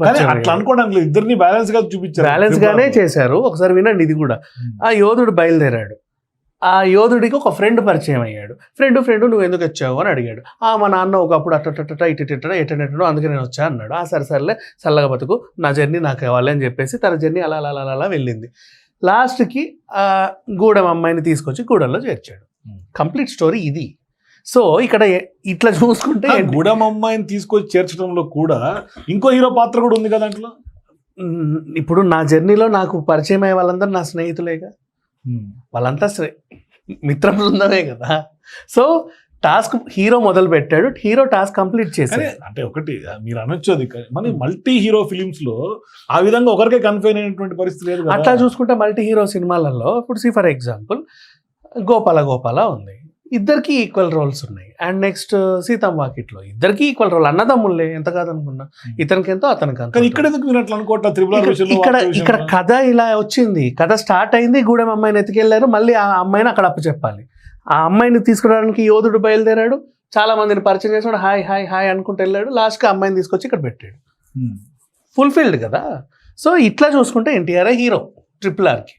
అట్లా అనుకోవడానికి ఇద్దరిని బ్యాలెన్స్ గా చూపించారు, బ్యాలెన్స్ గానే చేశారు. ఒకసారి వినండి ఇది కూడా. ఆ యోధుడు బయలుదేరాడు. ఆ యోధుడికి ఒక ఫ్రెండ్ పరిచయం అయ్యాడు. ఫ్రెండ్ నువ్వు ఎందుకు వచ్చావు అని అడిగాడు. మా నాన్న ఒకప్పుడు అట్ట ఎట్టనెట్టనో అందుకే నేను వచ్చా అన్నాడు. సరేలే చల్లగా బతుకు, నా జర్నీ నాకు కావాలి అని చెప్పేసి తన జర్నీ అలా అలా అలా అలా వెళ్ళింది. లాస్ట్కి గూడెం అమ్మాయిని తీసుకొచ్చి గూడెంలో చేర్చాడు. కంప్లీట్ స్టోరీ ఇది. సో ఇక్కడ ఇట్లా చూసుకుంటే గూడెం అమ్మాయిని తీసుకొచ్చి చేర్చడంలో కూడా ఇంకో హీరో పాత్ర కూడా ఉంది కదా దాంట్లో. ఇప్పుడు నా జర్నీలో నాకు పరిచయం అయ్యే వాళ్ళందరూ నా స్నేహితులేగా, వాళ్ళంతా మిత్ర బృందమే కదా. సో టాస్క్ హీరో మొదలు పెట్టాడు, హీరో టాస్క్ కంప్లీట్ చేశాడు. అంటే ఒకటి మీరు అనొచ్చు, అది మన మల్టీ హీరో ఫిలిమ్స్ లో ఆ విధంగా ఒకరికే కన్ఫైన్ అయినటువంటి పరిస్థితి లేదు. అట్లా చూసుకుంటే మల్టీ హీరో సినిమాలలో ఇప్పుడు సి ఫర్ ఎగ్జాంపుల్ గోపాల ఉంది, ఇద్దరికి ఈక్వల్ రోల్స్ ఉన్నాయి. అండ్ నెక్స్ట్ సీతం వాకిట్లో ఇద్దరికి ఈక్వల్ రోల్, అన్నదమ్ముళ్ళే ఎంత కాదనుకున్నా, ఇతనికి ఎంతో అతనికి అంత. ఇక్కడ ఎందుకు మీరు అట్లా అనుకోవట్లేదు? ఇక్కడ కథ ఇలా వచ్చింది, కథ స్టార్ట్ అయింది, గూడెం అమ్మాయిని ఎత్తుకెళ్లారు, మళ్ళీ ఆ అమ్మాయిని అక్కడ అప్పచెప్పాలి. ఆ అమ్మాయిని తీసుకురావడానికి యోధుడు బయలుదేరాడు, చాలా మందిని పరిచయం చేసాడు, హాయ్ హాయ్ హాయ్ అనుకుంటూ వెళ్ళాడు, లాస్ట్కి అమ్మాయిని తీసుకొచ్చి ఇక్కడ పెట్టాడు. ఫుల్ఫిల్డ్ కదా. సో ఇట్లా చూసుకుంటే ఎన్టీఆర్ హీరో RRRకి.